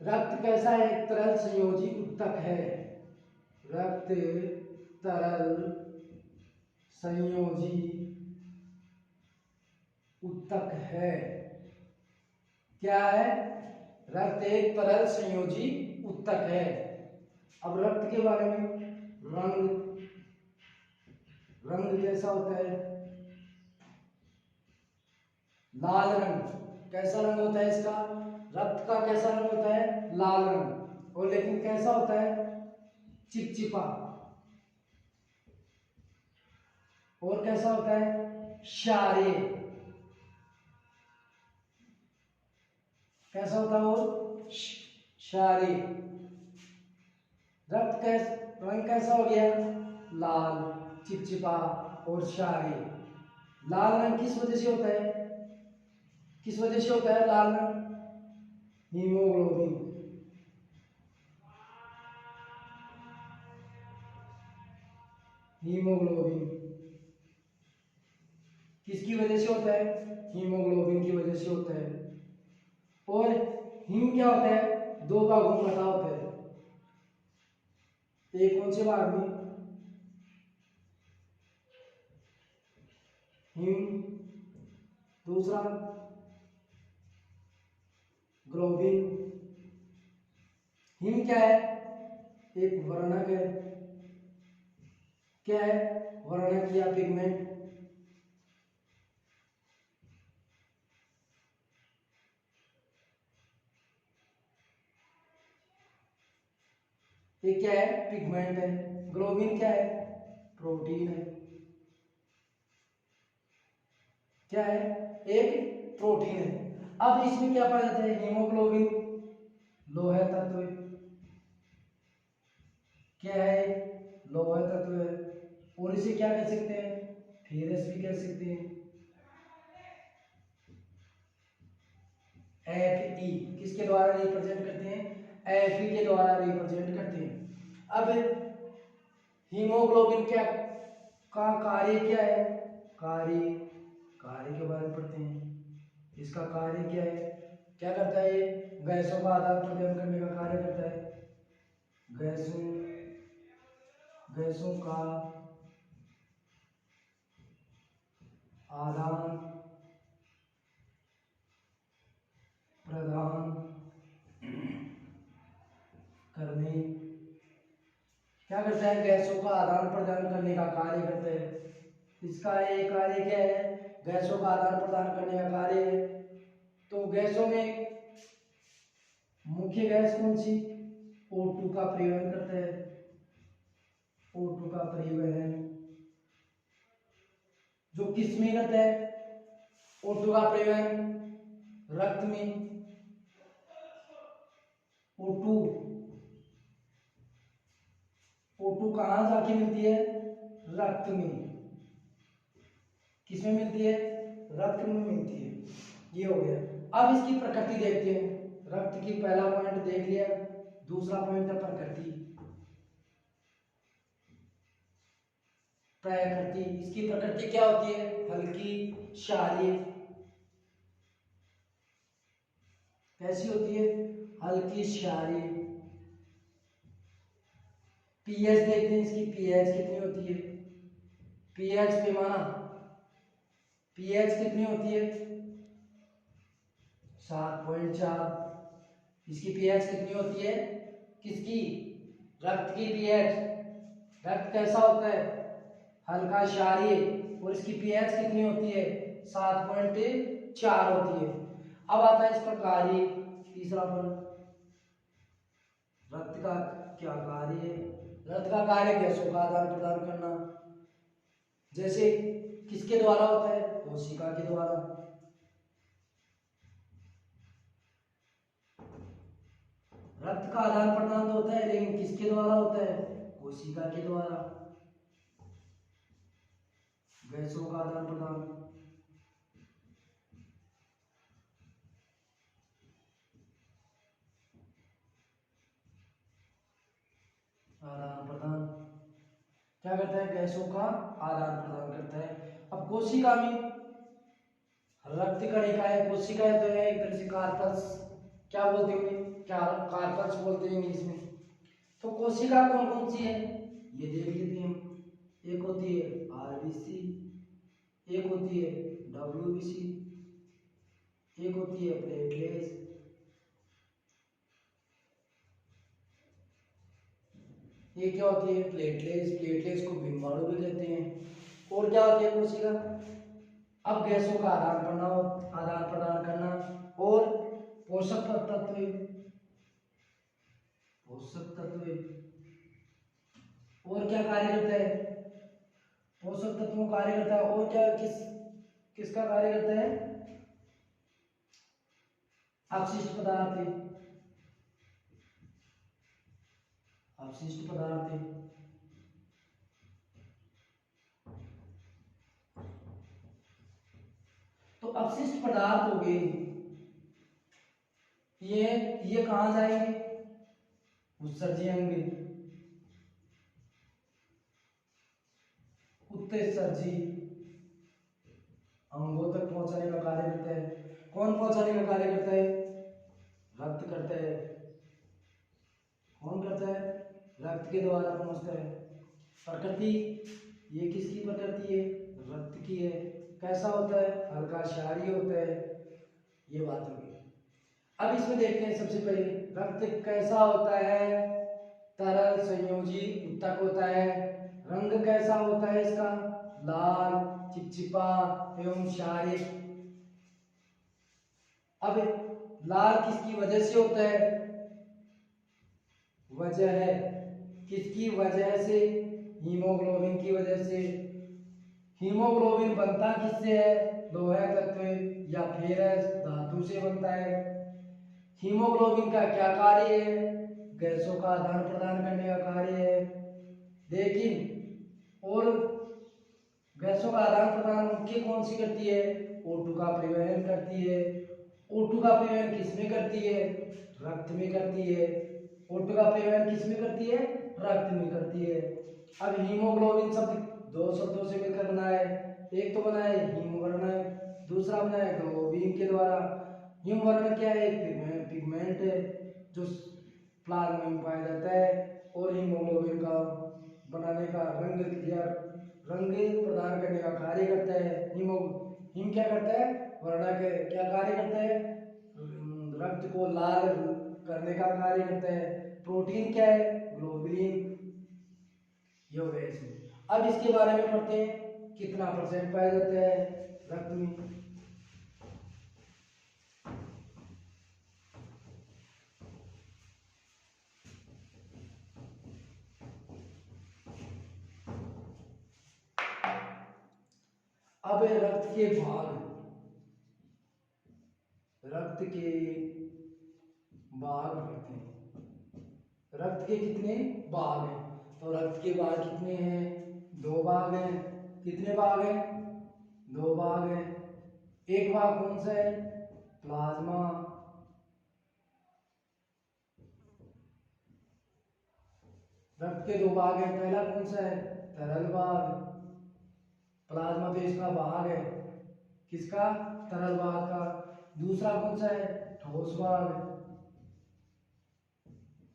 रक्त कैसा है? एक तरल संयोजी उत्तक है। रक्त तरल संयोजी उत्तक है। क्या है? रक्त एक तरल संयोजी उत्तक है। अब रक्त के बारे में, रंग कैसा होता है? लाल रंग। कैसा रंग होता है इसका? रक्त का कैसा रंग होता है? लाल रंग। और लेकिन कैसा होता है? चिपचिपा। और कैसा होता है? क्षारीय। कैसा होता है वो? क्षारीय। रंग कैसा हो गया? लाल, चिपचिपा और क्षारीय। लाल रंग किस वजह से होता है? किस वजह से होता है लाल रंग? हीमोग्लोबिन। हीमोग्लोबिन किसकी वजह से होता है? हीमोग्लोबिन की वजह से होता है। और हीम क्या होता है? दो भागों में बटा होता है। एक कौन से भाग में? हीम। दूसरा ग्लोबिन। हीम क्या है? एक वर्णक है। क्या है? वर्णक या पिगमेंट। ये क्या है? पिगमेंट है। ग्लोबिन क्या है? प्रोटीन है। क्या है? एक प्रोटीन है। अब इसमें क्या पाया जाता है? हीमोग्लोबिन लोह तत्व है। क्या है? लोह तत्व है। और इसे क्या कह सकते हैं? फेरस भी कह सकते हैं। Fe किसके द्वारा रिप्रेजेंट करते हैं? Fe के द्वारा रिप्रेजेंट करते हैं। अब हीमोग्लोबिन क्या का कार्य क्या है? कार्य के बारे में पढ़ते हैं। इसका कार्य क्या है? क्या करता है? ये गैसों का आदान प्रदान करने का कार्य करता है। गैसों का आदान प्रदान करने, क्या करता है? गैसों का आदान प्रदान करने का कार्य करता है। इसका एक कार्य क्या है? गैसों का आदान प्रदान करने का कार्य है। तो गैसों में मुख्य गैस कौन सी? O2 का परिवहन करता है। O2 का परिवहन जो किस में करता है? O2 का परिवहन रक्त में। O2 कहाँ जाके मिलती है? रक्त में। किसमें मिलती है? रक्त में मिलती है। ये हो गया। अब इसकी प्रकृति देखते हैं। रक्त की पहला पॉइंट देख लिया। दूसरा पॉइंट है प्रकृति। इसकी प्रकृति क्या होती है? हल्की, क्षारीय। कैसी होती है? हल्की, क्षारीय। पीएच देखते हैं इसकी। पीएच कितनी होती है? पीएच पैमाना, पीएच कितनी होती है? 7.4। इसकी पीएच कितनी होती है? किसकी? रक्त की पीएच। रक्त कैसा होता है? हल्का, क्षारीय। और इसकी पीएच कितनी होती है? 7.4 होती है। अब आता है इसका कार्य। तीसरा पॉइंट, रक्त का क्या कार्य है? रक्त का कार्य गैसों का आदान प्रदान करना। जैसे किसके द्वारा होता है? कोशिका के द्वारा। रक्त का आदान प्रदान तो होता है, लेकिन किसके द्वारा होता है? कोशिका के द्वारा। गैसों का आदान प्रदान। आदान प्रदान क्या करता है? गैसों का आदान प्रदान करता है। अब कोशिका में रक्त कणिका है। कोशिका तो है एक तरह से कार्पस, क्या बोलते हैं उन्हें? क्या कार्पल्स बोलते हैं इंग्लिश में। तो कोशिका कौन कौन सी है ये देख लेते हैं हम। एक होती है आरबीसी, एक होती है डब्ल्यूबीसी, एक होती है प्लेटलेट्स, ये क्या होती है प्लेटलेट्स, प्लेटलेट्स को बिम्बाणु भी कहते हैं। और क्या होती है कोशिका, अब गैसों का आदान प्रदान करना और पोषक तत्व, पोषक तत्व और क्या कार्य करता है, पोषक तत्वों कार्य करता है। और क्या किसका कार्य करता है, अपशिष्ट पदार्थ, अपशिष्ट पदार्थ। तो अपशिष्ट पदार्थ हो गए, ये कहां जाएंगे, उत्सर्जी अंग, उत्सर्जी अंगों तक पहुंचाने का कार्य करता है। कौन पहुंचाने का कार्य करता है, रक्त करता है। कौन करता है, रक्त के द्वारा पहुंचता है। प्रकृति, ये किसकी प्रकृति है, रक्त की है। कैसा होता है, हल्का क्षारीय होता है। ये बात होगी। अब इसमें देखते हैं सबसे पहले रक्त कैसा होता है, तरल संयोजी उत्तक होता है। रंग कैसा होता है इसका, लाल चिपचिपा एवं क्षारीय। अब लाल किसकी वजह से होता है, वजह है किसकी वजह से, हीमोग्लोबिन की वजह से। हीमोग्लोबिन बनता किससे है, लोहा तत्व या फेरस धातु से बनता है। हीमोग्लोबिन का क्या कार्य है, गैसों का आदान प्रदान करने का कार्य है। लेकिन और गैसों का आदान प्रदान मुख्य कौन सी करती है, O2 का परिवहन करती है। O2 का परिवहन किसमें करती है, रक्त में करती है। O2 का परिवहन किसमें करती है, रक्त में करती है। अब हीमोग्लोबिन शब्द दो शब्दों से मिलकर बना है, एक तो बना है हीम वर्ण, दूसरा बना है ग्लोबिन के द्वारा। हीम वर्ण क्या है, एक पिगमेंट है जो प्लाज्मा में पाया जाता है और हीमोग्लोबिन का बनाने का रंग या रंग प्रदान करने का कार्य करता है। हिम क्या करता है, वर्ण के क्या कार्य करता है, रक्त को लाल करने का कार्य करता है। प्रोटीन क्या है, ग्लोबुलिन। ये हो गया इसमें। अब इसके बारे में पढ़ते हैं, कितना परसेंट पाया जाता है रक्त में। अब रक्त के भाग, रक्त के भाग करते हैं। रक्त के कितने भाग हैं, तो रक्त के भाग कितने हैं, दो भाग हैं। कितने भाग हैं, दो भाग हैं। एक भाग कौन सा है, प्लाज्मा। रक्त के दो भाग हैं, पहला कौन सा है, तरल भाग। प्लाज्मा तो इसका भाग है, किसका, तरल भाग का। दूसरा कौन सा है, ठोस भाग,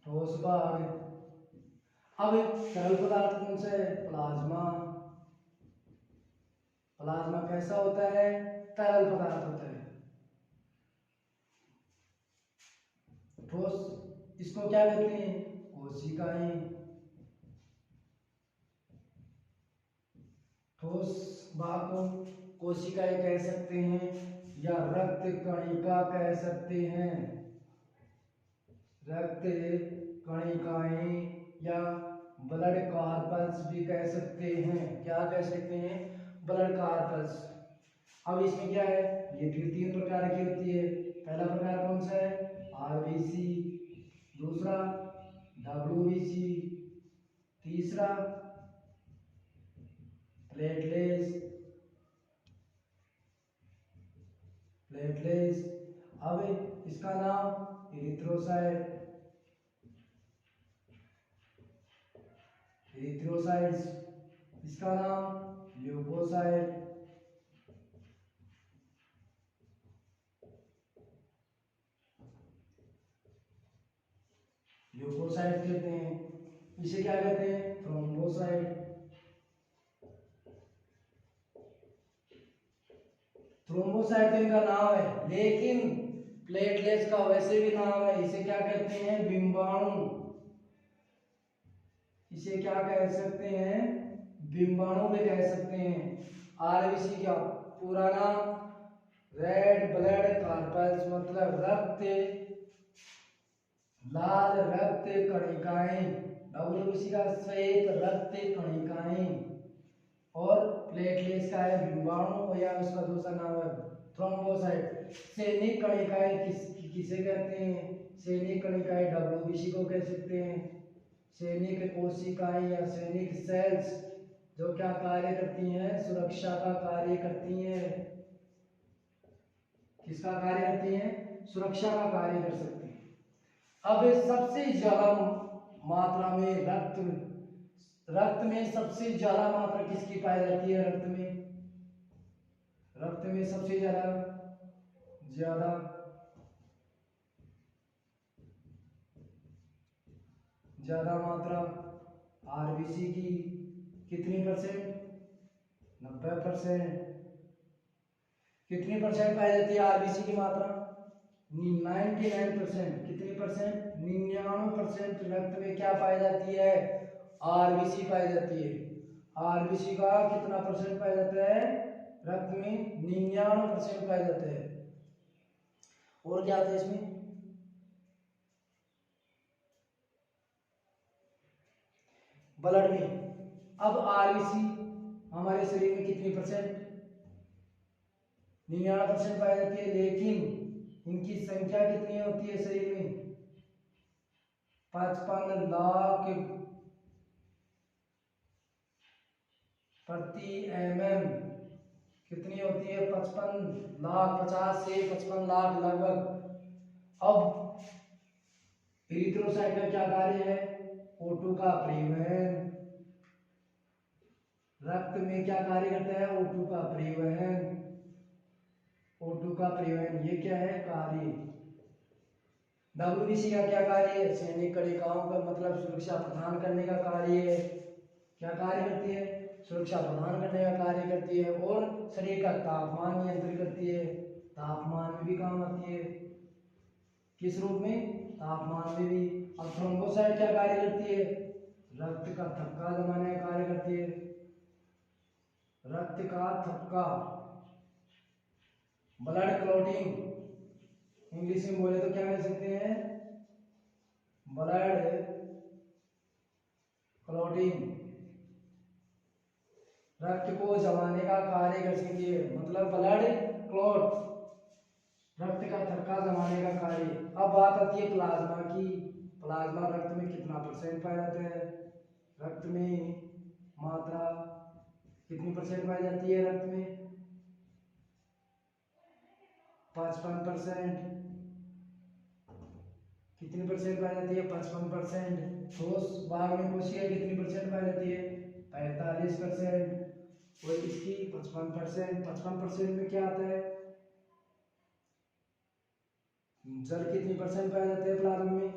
ठोस भाग। अब तरल पदार्थ कौन सा है, प्लाज्मा। प्लाज्मा कैसा होता है, तरल पदार्थ होता है। ठोस, इसको क्या कहते हैं, कोशिकाएं। ठोस भाग को कोशिकाएं कह सकते हैं या रक्त कणिका कह सकते हैं। रक्त कणिकाएं या ब्लड कार्पल्स भी कह सकते हैं। क्या कह सकते हैं, ब्लड कार्पल्स। अब इसमें क्या है, ये फिर तीन प्रकार की होती है। पहला प्रकार कौन सा है, आरबीसी। दूसरा डब्ल्यूबीसी। तीसरा प्लेटलेट्स, प्लेटलेट्स। अब इसका नाम इरिथ्रोसाइट, इरिथ्रोसाइट्स। इसका नाम ल्यूकोसाइट। ल्यूकोसाइट कहते हैं। इसे क्या कहते हैं? थ्रोम्बोसाइट। थ्रोम्बोसाइट तो इनका नाम है, लेकिन प्लेटलेट्स का वैसे भी नाम है। इसे क्या कहते हैं? बिंबाणु। इसे क्या कह सकते हैं? बिंबाणु भी कह सकते हैं। आरबीसी का पूरा नाम रेड ब्लड कॉर्पस, मतलब रक्त, लाल रक्त कणिकाएं। डब्ल्यूबीसी का श्वेत रक्त कणिकाएं। और प्लेटलेट्स का है बिंबाणु, या उसका दूसरा नाम है थ्रोम्बोसाइट। सैनिक कणिकाएं किसे कहते हैं? सैनिक कणिकाएं डब्ल्यूबीसी को कह सकते हैं। सैनिक कोशिकाएं या सैनिक सेल्स जो क्या कार्य करती हैं? सुरक्षा का कार्य करती हैं। किसका कार्य करती हैं? सुरक्षा का कार्य कर सकती हैं। अब सबसे ज्यादा मात्रा में रक्त में सबसे ज्यादा मात्रा किसकी पाई जाती है? रक्त में सबसे ज्यादा मात्रा आरबीसी की कितनी परसेंट? 90%। कितनी परसेंट पाई जाती है आरबीसी की मात्रा? 99%। कितनी परसेंट? 99% रक्त में क्या पाई जाती है? आरबीसी पाई जाती है। आरबीसी का कितना परसेंट पाया जाता है? रक्त में 99% पाया जाता है। और क्या आता है इसमें? ब्लड में। अब आरबीसी हमारे शरीर में कितनी परसेंट? 99% पाई जाती है, लेकिन इनकी संख्या कितनी होती है शरीर में? 55 लाख प्रति एमएम। कितनी होती है? 55 लाख, 50 से 55 लाख लगभग। अब एरिथ्रोसाइट का क्या कार्य है? O2 का परिवहन। रक्त में क्या कार्य करता है? O2 का परिवहन। O2 का परिवहन, ये क्या है? कार्य। डब्ल्यूबीसी का क्या कार्य है? सैनिक कणिकाओं का मतलब सुरक्षा प्रदान करने का कार्य है। क्या कार्य करती है? सुरक्षा प्रदान करने का कार्य करती है। और शरीर का तापमान नियंत्रित करती है। तापमान में भी काम आती है। किस रूप में? तापमान में भी। अब थ्रोम्बोसाइट क्या कार्य करती है? रक्त का थक्का जमाने का कार्य करती है। रक्त का थक्का, ब्लड क्लॉटिंग। इंग्लिश में बोले तो क्या कह सकते हैं? Blood clotting. रक्त को जमाने का कार्य कर सकती है, मतलब ब्लड क्लॉट, रक्त का थक्का जमाने का कार्य। अब बात आती है प्लाज्मा की। प्लाज्मा रक्त में कितना परसेंट पाया जाता है? रक्त में मात्रा कितनी परसेंट पाई जाती है? रक्त में 55%। कितनी परसेंट पाई जाती है? 55%। ठोस भाग में कोशिका कितनी परसेंट पाई जाती है? 45%। और इसकी 55%। 55% में क्या आता है? जल कितनी परसेंट पाए जाते हैं प्लाज्मा में?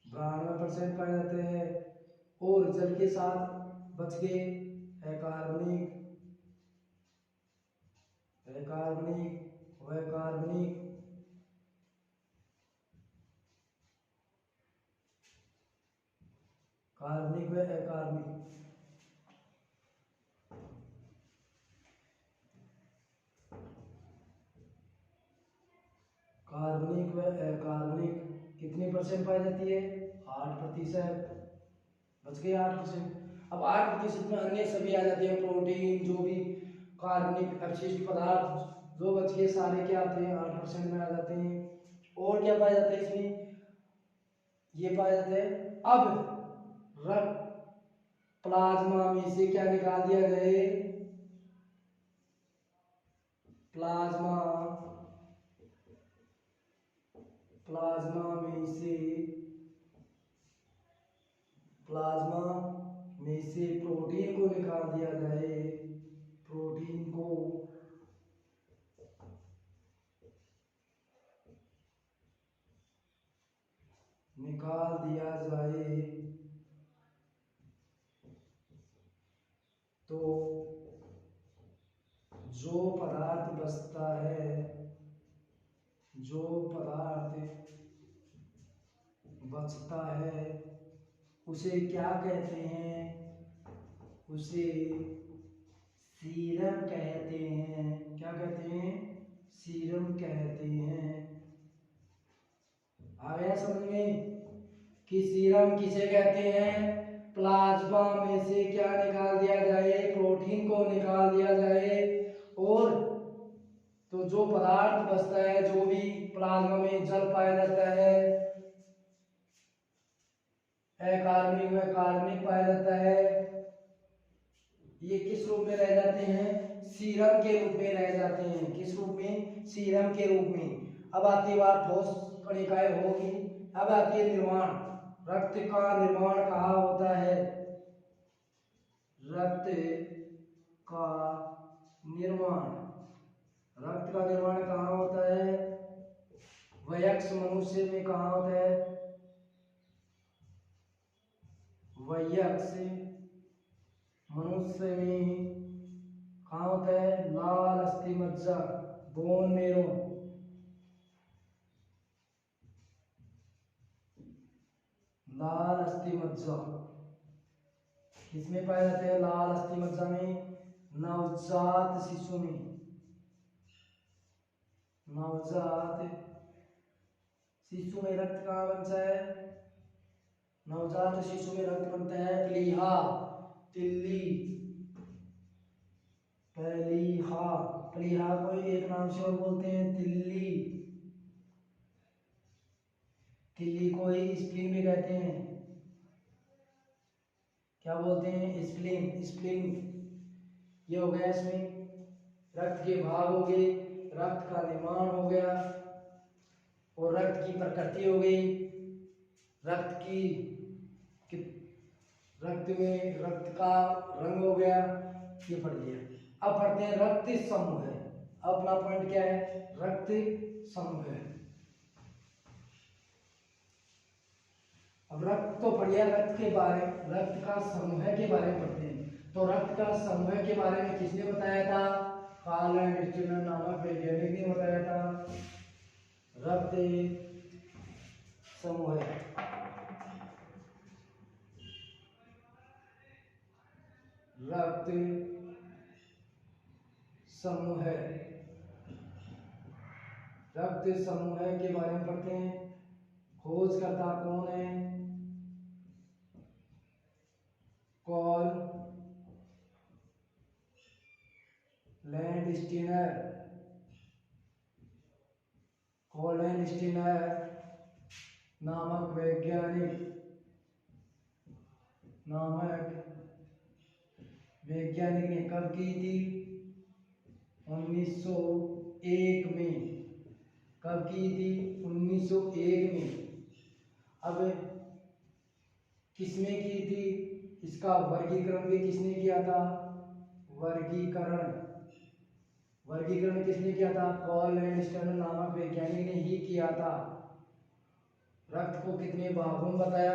92% पाए जाते हैं। और जल के साथ बच गए अकार्बनिक, अकार्बनिक व कार्बनिक। कार्बनिक व अकार्बनिक। कार्बनिक व अकार्बनिक कितनी परसेंट पाई जाती है? 8%। बच गए 8%। अब 8% में अन्य सभी आ जाते हैं, प्रोटीन, जो भी कार्बनिक अपशिष्ट पदार्थ जो बच गए सारे क्या आते हैं? 8% में आ जाते हैं। और क्या पाया जाता है इसमें? ये पाया जाता है। अब रक्त प्लाज्मा में से क्या निकाल दिया जाए? प्लाज्मा प्लाज्मा में से प्लाज्मा में से प्रोटीन को निकाल दिया जाए। प्रोटीन को निकाल दिया जाए तो जो पदार्थ बचता है, जो पदार्थ बचता है उसे क्या कहते हैं? उसे सीरम कहते हैं। क्या कहते हैं? सीरम कहते हैं। आ गया समझ में कि सीरम किसे कहते हैं? प्लाज्मा में से क्या निकाल दिया जाए? प्रोटीन को निकाल दिया जाए, और तो जो पदार्थ बचता है, जो भी प्लाज्मा में जल पाया जाता है, अकार्बनिक व कार्बनिक पाया जाता है, ये किस रूप में रह जाते हैं? सीरम के रूप में रह जाते हैं। किस रूप में? सीरम के रूप में। अब आती है बात ठोस कणिकाएं होगी। अब आती है निर्माण। रक्त का निर्माण कहाँ होता है? रक्त का निर्माण, रक्त का निर्माण कहाँ होता है? वयस्क मनुष्य में कहाँ होता है? वयस्क मनुष्य में कहाँ होता है? लाल अस्थिमज्जा, बोन मेरो। लाल अस्थिमज्जा किसमें पाया जाता है? लाल अस्थिमज्जा में नवजात शिशु में। नवजात शिशु में रक्त कहाँ बनता है? नवजात शिशु में रक्त बनता है प्लीहा, तिल्ली, प्लीहा। प्लीहा को एक नाम से और बोलते हैं तिल्ली। तिल्ली को ही स्प्लीन भी कहते हैं। क्या बोलते हैं? स्प्लीन। स्प्लीन ये हो गया, इसमें रक्त के भाग हो गए, रक्त का निर्माण हो गया, और रक्त की प्रकृति हो गई, रक्त की रक्त में रक्त का रंग हो गया, ये पढ़ लिया। अब पढ़ते हैं रक्त समूह। अपना पॉइंट क्या है? रक्त समूह। अब रक्त तो पढ़िया, रक्त के बारे, रक्त का समूह के बारे में पढ़ते हैं। तो रक्त का समूह के बारे में किसने बताया था? कार्ल एंड स्टीनर नामक वैज्ञानिक ने बताया था। रक्त समूह, रक्त समूह, रक्त समूह के बारे में पढ़ते हैं। खोजकर्ता कौन है? Karl Landsteiner. कार्ल लैंडस्टीनर नामक वैज्ञानिक ने कब की थी? 1901 में। कब की थी? 1901 में। अब किसने की थी? इसका वर्गीकरण भी किसने किया था? वर्गीकरण किसने किया था? कार्ल लैंडस्टीनर नामक वैज्ञानिक ने ही किया था। रक्त को कितने भागों में बताया?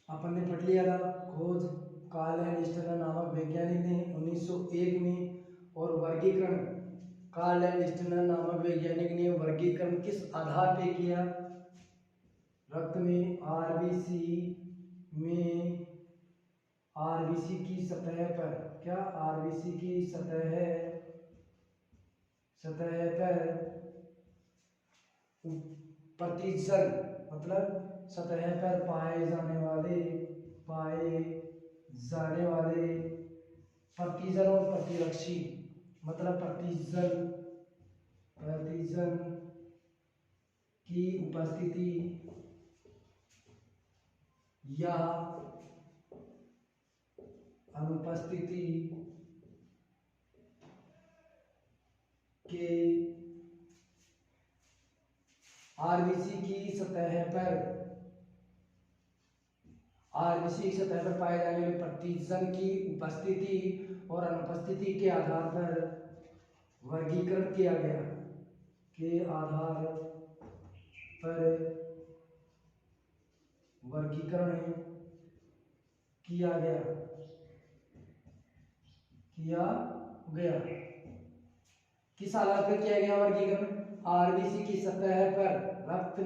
अपन ने पढ़ लिया था। खोज कार्ल लैंडस्टीनर नामक वैज्ञानिक ने 1901 में, और वर्गीकरण कार्ल लैंडस्टीनर नामक वैज्ञानिक ने वर्गीकरण किस आधार पे किया? रक्त में आरबीसी की सतह पर, क्या आरबीसी की सतह पर प्रतिजल, मतलब सतह पर पाए जाने वाले प्रतिजन और प्रतिरक्षी, मतलब प्रतिजन की उपस्थिति या अनुपस्थिति के आरबीसी की सतह पर आरबीसी की सतह पर पाए जाने वाले प्रतिजन की उपस्थिति और अनुपस्थिति के आधार पर वर्गीकरण किया गया, के आधार पर वर्गीकरण किया गया। किस आधार पर किया गया वर्गीकरण? आरबीसी की सतह पर रक्त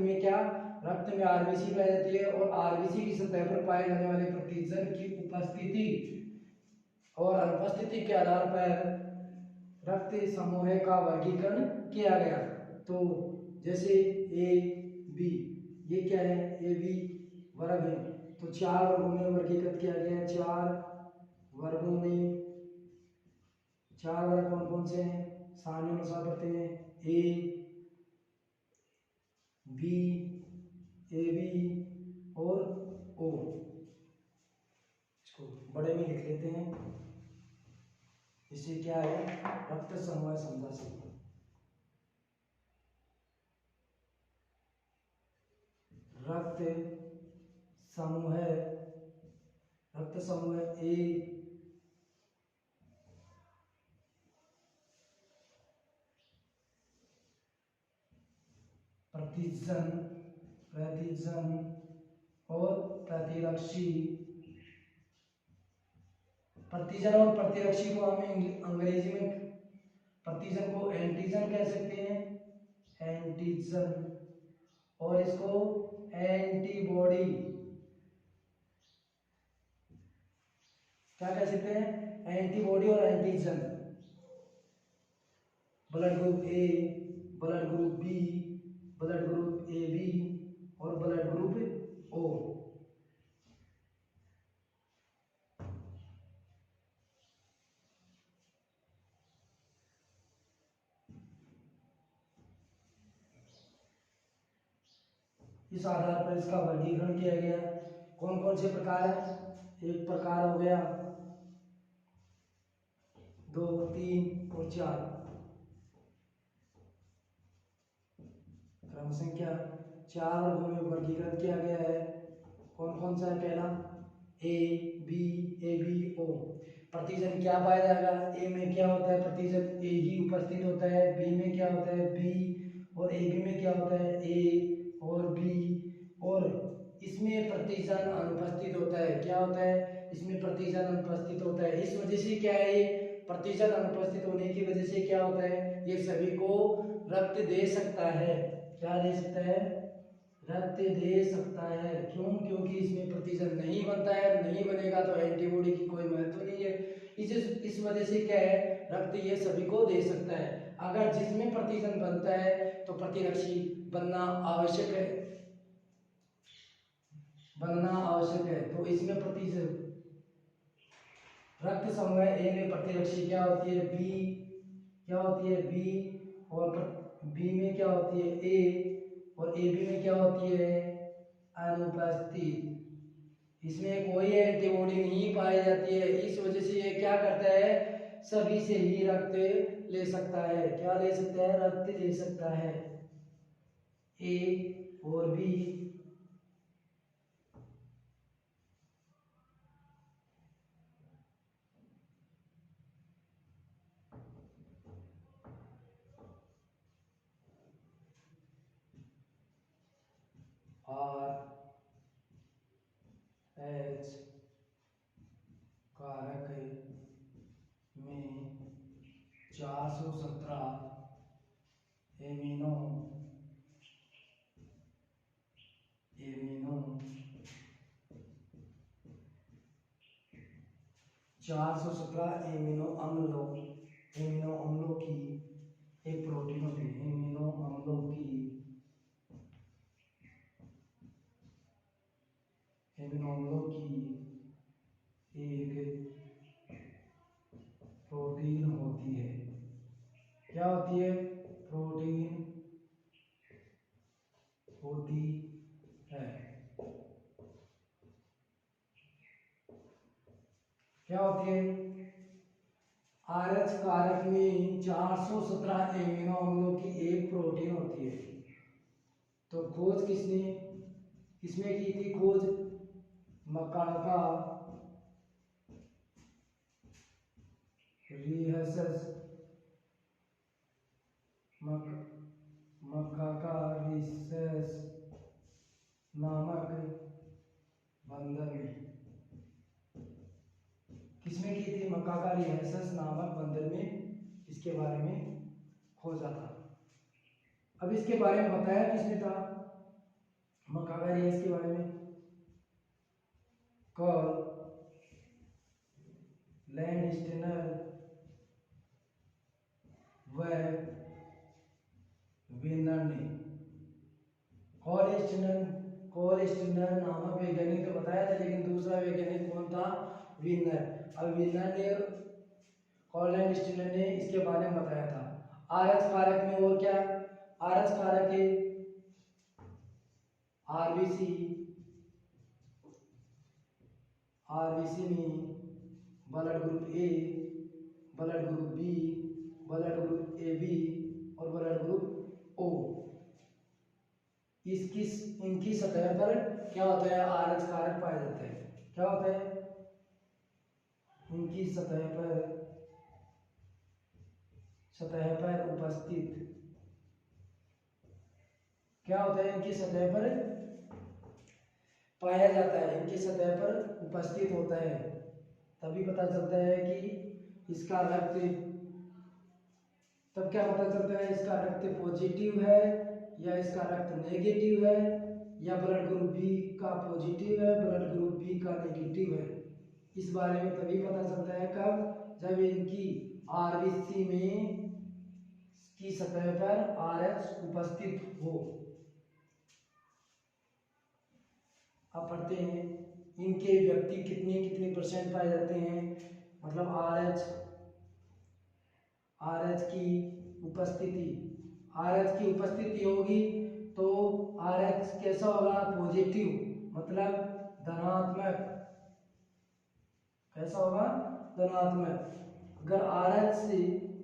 में आरबीसी पाई जाती है और आरबीसी की सतह पर पाए जाने वाले प्रतिजन की उपस्थिति और अनुपस्थिति के आधार पर रक्त समूह का वर्गीकरण किया गया। तो जैसे ए बी, ये क्या है? ए बी वर्ग है, तो 4 वर्गों में वर्गीकृत किया गया है। 4 वर्गों में 4 वर्ग कौन कौन से हैं? सारणी अनुसार पढ़ते हैं। ए बी, ए बी और ओ। इसको बड़े में लिख लेते हैं, इससे क्या है? रक्त समूह समझा सकते। रक्त समूह ए प्रतिजन और प्रतिरक्षी। प्रतिजन और प्रतिरक्षी को हम अंग्रेजी में प्रतिजन को एंटीजन कह सकते हैं, एंटीजन, और इसको एंटीबॉडी क्या कह सकते हैं? एंटीबॉडी और antigen. Blood group A, blood group B, blood group A B और ब्लड ग्रुप ओ। इस आधार पर इसका वर्गीकरण किया गया। कौन कौन से प्रकार है? एक प्रकार हो गया, 2, 3 और 4। क्रम संख्या 4 वर्गों में वर्गीकृत किया गया है। कौन कौन सा है? पहला ए बी ओ। प्रतिजन क्या पाया जाएगा? ए में क्या होता है? प्रतिजन ए ही उपस्थित होता है। बी में क्या होता है? बी। और ए बी में क्या होता है? ए और बी। और इसमें प्रतिजन अनुपस्थित होता है। क्या होता है? इसमें प्रतिजन अनुपस्थित होता है। इस वजह से क्या है? प्रतिजन अनुपस्थित होने की वजह से क्या होता है? ये सभी को रक्त दे सकता है। क्या दे सकता है? रक्त दे सकता है। क्यों? क्योंकि इसमें प्रतिजन नहीं बनता है। नहीं बनेगा तो एंटीबॉडी की कोई महत्व नहीं है। इस वजह से क्या है? रक्त ये सभी को दे सकता है। अगर जिसमें प्रतिजन बनता है तो प्रतिरक्षी बनना आवश्यक है, तो इसमें प्रतिजन रक्त समूह ए में प्रतिरक्षी क्या होती है? बी। क्या होती है? बी। और बी में क्या होती है? ए। और ए बी में क्या होती है? अनुपस्थित। इसमें कोई एंटीबॉडी नहीं पाई जाती है। इस वजह से ये क्या करता है? सभी से ही रक्त ले सकता है। क्या ले सकता है? रक्त ले सकता है। ए और बी आर एच कारक में 417 एमिनो 417 एमिनो अम्लों की एक प्रोटीन होती है। एमिनो अम्लों की एक प्रोटीन होती है। क्या होती है? प्रोटीन होती है। क्या होती है? आरएच कारक में 417 एमिनो अम्लों की एक प्रोटीन होती है। तो खोज किसने की थी? खोज मकाका रिहसस मकाका रिहसस नामक बंदर में। किसमें की थी? मकाका रिहसस नामक बंदर में इसके बारे में खोजा था। अब इसके बारे में बताया किसने था मकाका रिहसस के बारे में? कार्ल लैंडस्टेनर व विनर ने। कार्ल स्टेनर नामक वैज्ञानिक तो बताया था, लेकिन दूसरा वैज्ञानिक कौन था? विनर। अब विनर ने कार्ल लैंडस्टेनर ने इसके बारे में बताया था। आरएच कारक में और क्या? आरएच कारक है आरबीसी में blood group A, blood group B, blood group A B और ब्लड ग्रुप ओ। इनकी सतह पर क्या होता है? आरएच कारक पाए जाते हैं। क्या होता है? इनकी सतह पर उपस्थित क्या होता है? इनकी सतह पर पाया जाता है, इनकी सतह पर उपस्थित होता है। तभी पता चलता है कि इसका रक्त, तब क्या पता चलता है इसका रक्त पॉजिटिव है या इसका रक्त नेगेटिव है, या ब्लड ग्रुप बी का पॉजिटिव है, ब्लड ग्रुप बी का नेगेटिव है। इस बारे में तभी पता चलता है कब? जब इनकी आरबीसी में की सतह पर आरएच उपस्थित हो। अब पढ़ते हैं इनके व्यक्ति कितने परसेंट पाए जाते हैं। मतलब आरएच की उपस्थिति होगी तो आरएच कैसा होगा? पॉजिटिव, मतलब धनात्मक। कैसा होगा? धनात्मक। अगर आरएच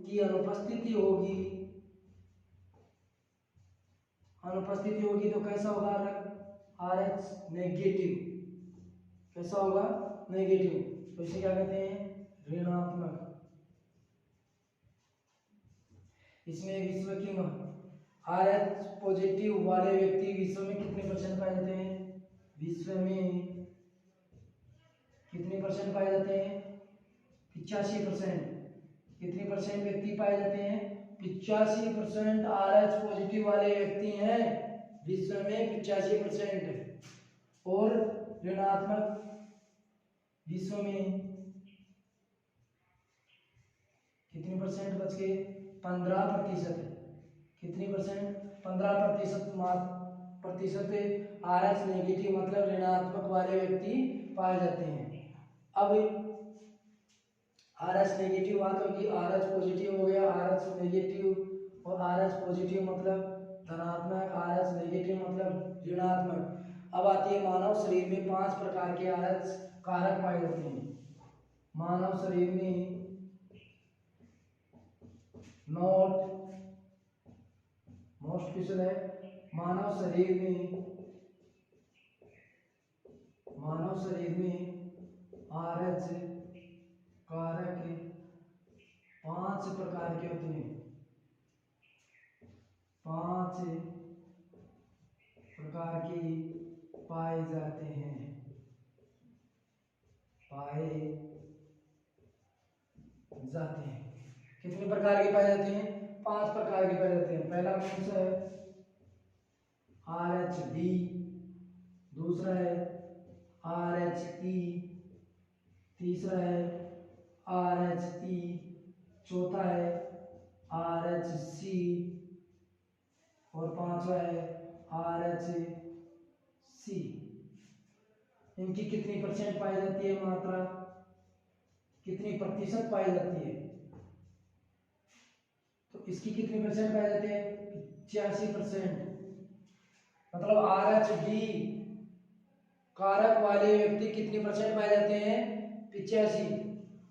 की अनुपस्थिति होगी तो कैसा होगा? RH negative. कैसा होगा? नेगेटिव। तो इसे क्या कहते हैं? ऋणात्मक। इसमें विश्व की आरएच पॉजिटिव वाले व्यक्ति विश्व में कितने परसेंट पाए जाते हैं? विश्व में कितने परसेंट पाए जाते हैं? 85%। कितने परसेंट व्यक्ति पाए जाते हैं? 85% आरएच पॉजिटिव वाले व्यक्ति हैं विश्व में, 85%। और ऋणात्मक विश्व में कितने परसेंट बच गए? 15%। कितने परसेंट? 15% आरएच नेगेटिव मतलब ऋणात्मक वाले व्यक्ति पाए जाते हैं। अब आरएच नेगेटिव बात होगी, आरएच पॉजिटिव हो गया, आरएच नेगेटिव और आरएच पॉजिटिव मतलब धनात्मक, आरएच नेगेटिव मतलब ऋणात्मक। अब आती है मानव शरीर में 5 प्रकार के आरएच कारक पाए जाते हैं। मानव शरीर में मोस्ट क्वेश्चन है, मानव शरीर में आरएच कारक 5 प्रकार के होते हैं। 5 प्रकार के पाए जाते हैं। कितने प्रकार के पाए जाते हैं? 5 प्रकार के पाए जाते हैं। पहला कौन सा है? RH-D, दूसरा है RH-E, तीसरा है RH-E, चौथा है RH-C और पांचवा है RH-C। इनकी कितनी परसेंट पाई जाती है मात्रा? कितनी प्रतिशत पाई जाती है? तो इसकी कितनी परसेंट पाई जाती है? 85%। मतलब RH-D कारक वाले व्यक्ति कितनी परसेंट पाए जाते हैं? 85।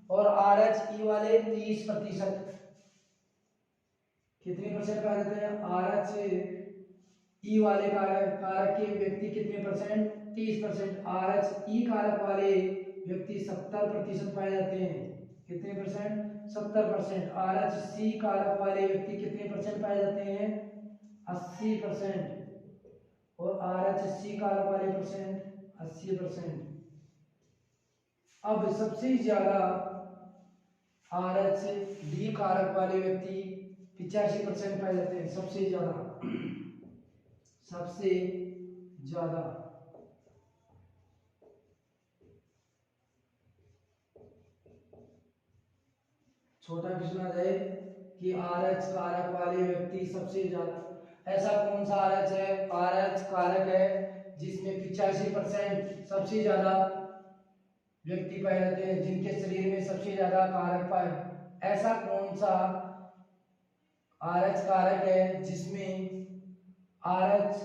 और RH-E वाले 30%। कितने परसेंट पाए जाते हैं? RH-E वाले कारक के व्यक्ति कितने परसेंट? 30%। आर एच ई कारक वाले व्यक्ति 70% पाए जाते हैं। कितने परसेंट? 70%। आर एच सी कारक वाले व्यक्ति कितने परसेंट पाए जाते हैं? 80%। और आर एच सी कारक वाले परसेंट 80%। अब सबसे ज्यादा आर एच डी कारक वाले व्यक्ति 85% पाए जाते हैं। सबसे ज्यादा सबसे ज्यादा छोटा क्वेश्चन आ जाए कि आर एच कारक वाले व्यक्ति सबसे ज्यादा, ऐसा कौन सा आर एच है, आर एच कारक है जिसमें 85% सबसे ज्यादा व्यक्ति पाए जाते हैं, जिनके शरीर में सबसे ज्यादा कारक पाए। ऐसा कौन सा आर एच कारक है जिसमें आर एच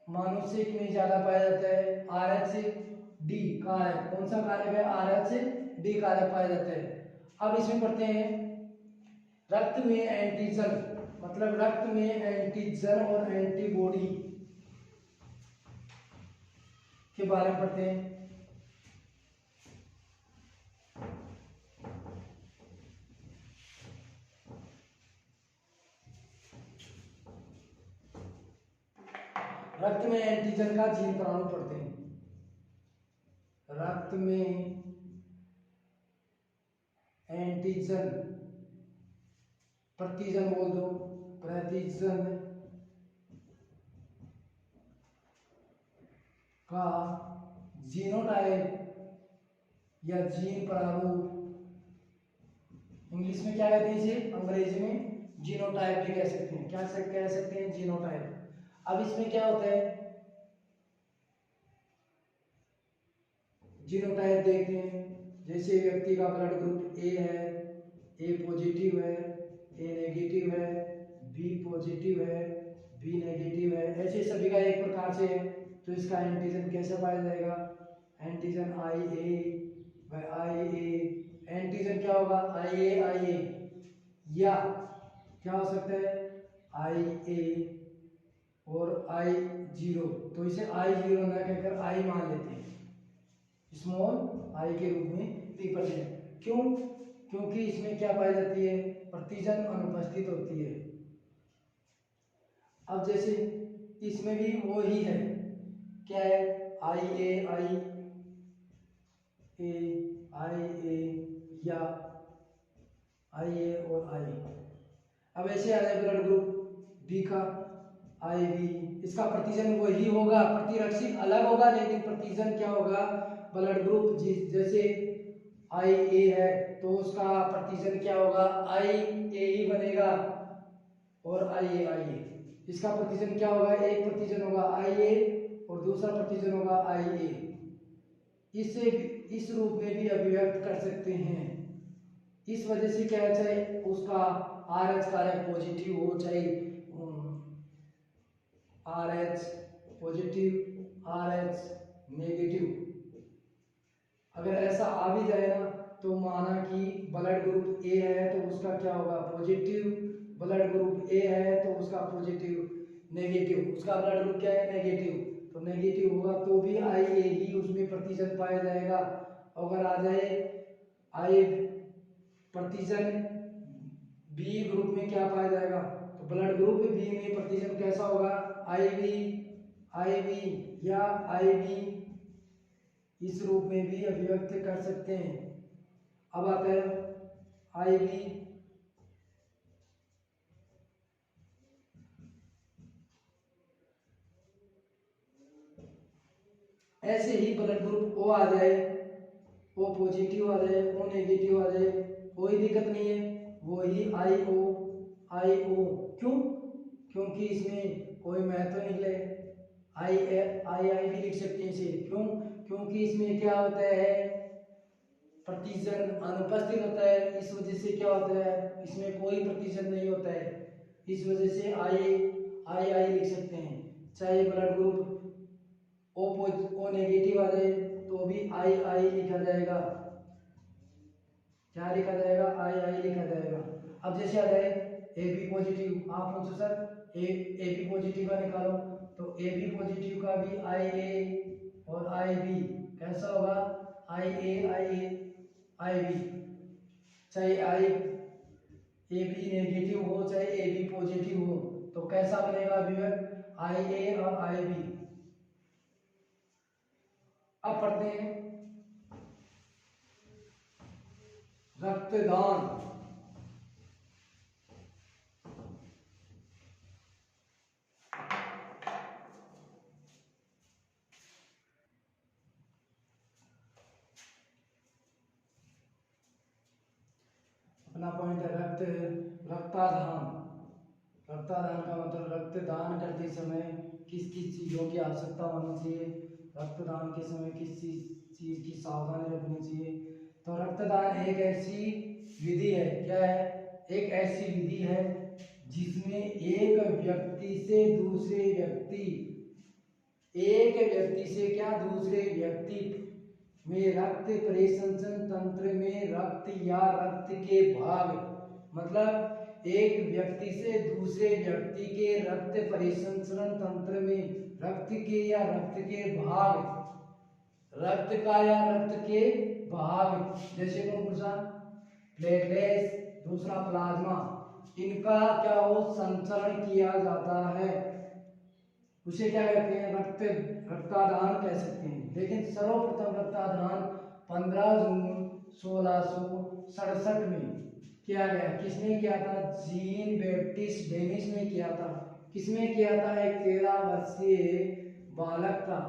मानुषिक में ज्यादा पाया जाता है? आर एच डी कारक। कौन सा कारक है? आर एच डी कारक पाया जाता है। अब इसमें पढ़ते हैं रक्त में एंटीजन, मतलब रक्त में एंटीजन और एंटीबॉडी के बारे में पढ़ते हैं। रक्त में एंटीजन का जीन परमाणु पढ़ते हैं। रक्त में एंटीजन, प्रतिजन बोल दो, प्रतिजन का जीनोटाइप या जीन परमाणु, इंग्लिश में क्या कहते हैं इसे? अंग्रेजी में जीनोटाइप भी कह सकते हैं। क्या कह सकते हैं? जीनोटाइप। अब इसमें क्या होता है? जीनोटाइप देखते हैं। जैसे व्यक्ति का ब्लड ग्रुप ए है, ए पॉजिटिव है, ए नेगेटिव है, बी पॉजिटिव है, बी नेगेटिव है, ऐसे सभी का एक प्रकार से है। तो इसका एंटीजन कैसे पाया जाएगा? एंटीजन आई ए। एंटीजन क्या होगा? आई ए। या क्या हो सकता है? आई ए और आई जीरो। तो इसे आई जीरो ना कहकर आई मान लेते हैं, स्मॉल आई के रूप में रिप्रेजेंट। क्यों? क्योंकि इसमें क्या पाई जाती है? प्रतिजन अनुपस्थित होती है। अब जैसे इसमें भी वो ही है, क्या है? आई ए या आई ए और आई। अब ऐसे आ जाए ब्लड ग्रुप बी का आई बी, इसका प्रतिजन वही होगा, प्रतिरक्षित अलग होगा लेकिन प्रतिजन क्या होगा? ब्लड ग्रुप जैसे आई ए है तो उसका प्रतिजन क्या होगा? आई ए ही बनेगा। और आई ए, इसका प्रतिजन क्या होगा? एक प्रतिजन होगा आई ए और दूसरा प्रतिजन होगा आई ए। इसे इस रूप में भी अभिव्यक्त कर सकते हैं। इस वजह से क्या है, चाहे उसका आर एच कारक पॉजिटिव हो, चाहे R H positive R H negative, अगर ऐसा आ भी जाए ना तो माना कि ब्लड ग्रुप ए है तो उसका क्या होगा? पॉजिटिव। ब्लड ग्रुप ए है तो उसका पॉजिटिव नेगेटिव, उसका ब्लड ग्रुप क्या है? नेगेटिव। तो नेगेटिव होगा तो भी आई ए ही उसमें प्रतिशत पाया जाएगा। अगर आ जाए आई प्रतिशत बी ग्रुप में क्या पाया जाएगा? तो ब्लड ग्रुप बी में प्रतिशत कैसा होगा? आई बी या आई बी, इस रूप में भी अभिव्यक्त कर सकते हैं। अब आता है आई बी, ऐसे ही ब्लड ग्रुप ओ आ जाए, ओ पॉजिटिव आ जाए, ओ नेगेटिव आ जाए, कोई दिक्कत नहीं है, वो ही आई ओ। क्यों? क्योंकि इसमें कोई महत्व निकले, आई भी लिख सकते हैं इसे। क्यों? क्योंकि इसमें क्या होता है? प्रतिजन अनुपस्थित होता है, इस वजह से क्या होता है? इसमें कोई प्रतिजन नहीं होता है, इस वजह से आई लिख सकते हैं। चाहे ब्लड ग्रुप ओ नेगेटिव आ जाए तो भी आई लिखा जाएगा। क्या लिखा जाएगा? आई लिखा जाएगा। अब जैसे आ जाए ए बी पॉजिटिव, आप पूछो सर ए बी पॉजिटिव का निकालो, तो ए बी पॉजिटिव का भी आई ए और आई बी कैसा होगा, आई ए आई बी, चाहे आई ए बी नेगेटिव हो चाहे ए बी पॉजिटिव हो तो कैसा बनेगा अभिव्यक्त, आई ए और आई बी। अब पढ़ते हैं रक्तदान। अपना पॉइंट है रक्तदान। रक्तदान का मतलब रक्तदान करते समय किस किस चीज़ों की आवश्यकता होनी चाहिए, रक्तदान के समय किस चीज़ की सावधानी रखनी चाहिए। तो रक्तदान एक ऐसी विधि है, क्या है, एक ऐसी विधि है जिसमें एक व्यक्ति से दूसरे व्यक्ति में रक्त परिसंचरण तंत्र में रक्त या रक्त के भाग, मतलब एक व्यक्ति से दूसरे व्यक्ति के रक्त परिसंचरण तंत्र में रक्त के या रक्त के भाग, रक्त का या रक्त के भाग, जैसे कौन सा प्लेटलेट्स, दूसरा प्लाज्मा, इनका क्या हो संचरण किया जाता है, उसे क्या कहते हैं, रक्तदान कह सकते हैं। लेकिन सर्वप्रथम रक्तदान 15 जून 1667 में किया गया। किसने किया था, जीन बैप्टिस्ट डेनिस ने किया था। किसने किया था, एक 13 वर्षीय बालक था,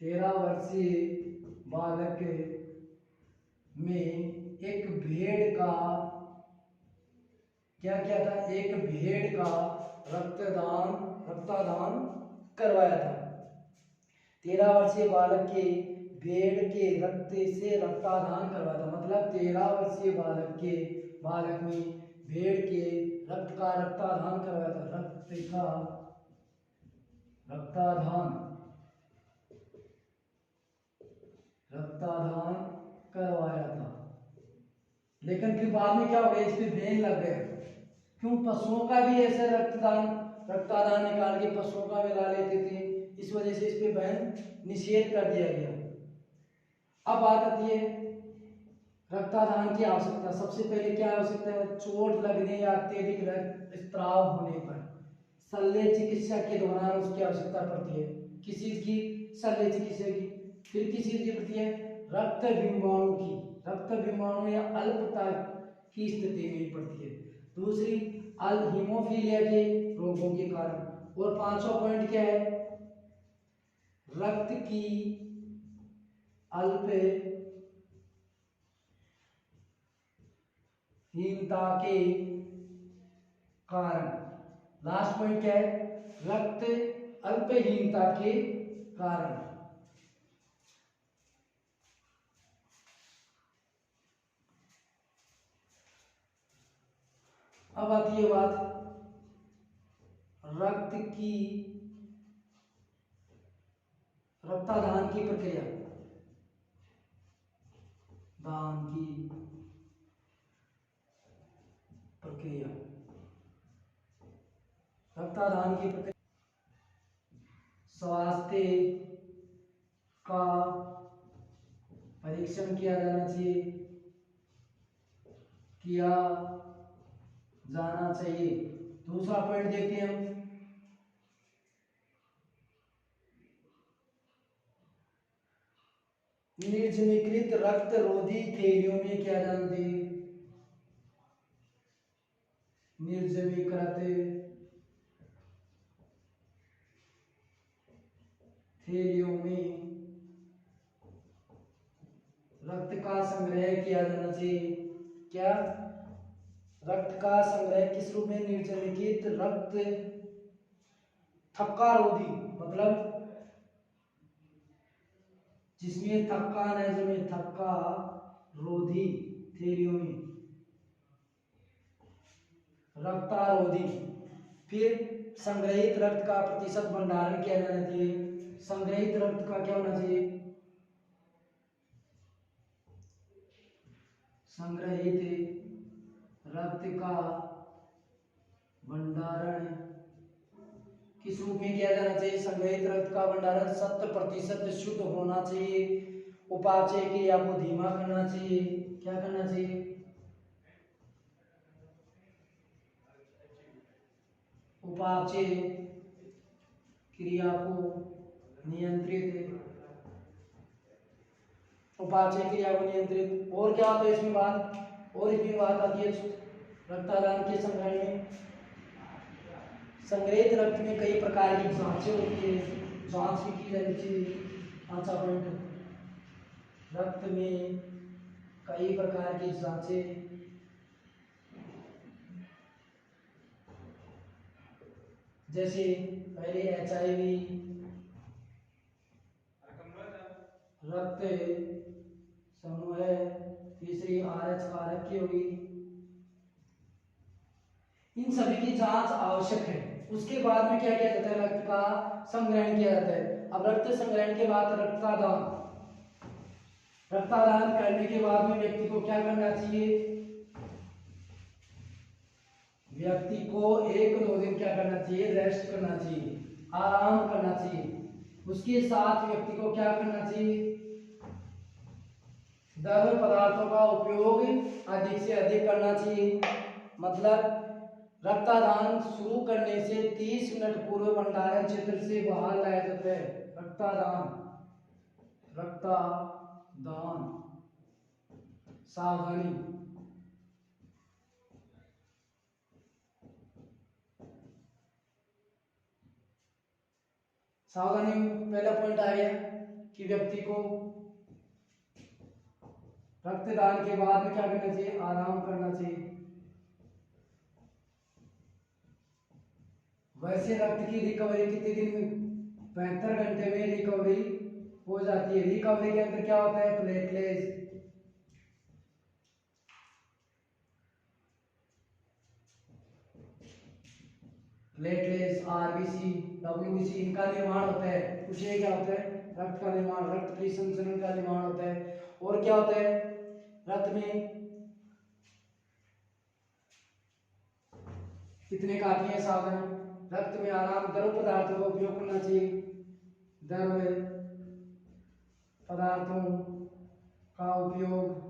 13 वर्षीय बालक में एक भेड़ का क्या किया था, एक भेड़ का रक्तदान करवाया था। 13 वर्षीय बालक के भेड़ के रक्त से रक्तदान करवाया था, मतलब 13 वर्षीय बालक में भेड़ के रक्त का रक्तदान करवाया था, रक्त का रक्तदान करवाया था। लेकिन फिर बाद में क्या हो गया, इस पे बैन लग गया। क्यों, पशुओं का भी ऐसे रक्तदान निकाल के पशुओं का मिला लेते थे, इस वजह से इस पे बैन निषेध कर दिया गया। अब बात आती है रक्तदान की आवश्यकता। सबसे पहले क्या आवश्यकता है, चोट लगने या अत्यधिक रक्तस्राव होने पर शल्य चिकित्सा के दौरान उसकी आवश्यकता पड़ती है। किस चीज की, शल्य चिकित्सा की। फिर किस चीज की पड़ती है, रक्त विमाणु की, रक्त विमाणु या अल्पता की स्थिति में पड़ती है। दूसरी हीमोफीलिया के रोगों के कारण। और पांचवा पॉइंट क्या है, रक्त की अल्पहीनता के कारण। लास्ट पॉइंट क्या है, रक्त अल्पहीनता के कारण। अब आती है बात रक्तदान की प्रक्रिया। रक्तदान की प्रक्रिया स्वास्थ्य का परीक्षण किया जाना चाहिए। दूसरा पॉइंट देखते हैं हम, निर्जमीकृत रक्त रोधी थैलियों में किया जाना चाहिए। निर्जमीकृत थैलियों में रक्त का संग्रह किया जाना चाहिए। क्या, रक्त का संग्रह किस रूप में, निर्जमीकृत रक्त थक्का रोधी, मतलब जिसमें थक्का न जमे, थक्का रोधी थैलियों में रक्तारोधी। फिर संग्रहित रक्त का प्रतिशत भंडारण किया जाना चाहिए। संग्रहित रक्त का क्या होना चाहिए, संग्रहित रक्त का भंडारण किस रूप में किया जाना चाहिए? संग्रहित रक्त का भंडारण 70% शुद्ध होना चाहिए। उपापचय क्रिया को धीमा करना चाहिए। क्या करना चाहिए? उपापचय क्रिया को नियंत्रित, उपापचय क्रिया को नियंत्रित। और क्या होता है इसमें बात? और इसमें बात आती है रक्तादान के संग्रहण में। संग्रहित रक्त में कई प्रकार की जांचें होती है, जांच भी की जानी चाहिए। 5वां पॉइंट, रक्त में कई प्रकार की जांचें जैसे पहले HIV, रक्त समूह है, तीसरी RH कारक की होगी। इन सभी की जांच आवश्यक है। उसके बाद में क्या किया जाता है? रक्त का संग्रहण किया जाता है। अब रक्त संग्रहण के बाद रक्तदान, रक्तदान करने के बाद में व्यक्ति को क्या करना चाहिए? व्यक्ति को 1-2 दिन क्या करना चाहिए? रेस्ट करना चाहिए, आराम करना चाहिए। उसके साथ व्यक्ति को क्या करना चाहिए? द्रव्य पदार्थों का उपयोग अधिक से अधिक करना चाहिए। मतलब रक्तदान शुरू करने से 30 मिनट पूर्व भंडारण क्षेत्र से बाहर लाया जाता है। रक्तदान, रक्तदान सावधानी, सावधानी पहला पॉइंट आ गया कि व्यक्ति को रक्तदान के बाद में क्या करना चाहिए? आराम करना चाहिए। वैसे रक्त की रिकवरी कितने दिन में? 72 घंटे में रिकवरी हो जाती है। रिकवरी के अंदर क्या होता है? प्लेटलेट्स, प्लेटलेट्स, RBC, WBC, इनका निर्माण होता है। कुछ ये क्या होता है? रक्त का निर्माण, रक्त की संचरण का निर्माण होता है। और क्या होता है? रक्त में कितने काफी है? सावधान, रक्त में आराम, द्रव पदार्थों का उपयोग करना चाहिए। द्रव पदार्थों का उपयोग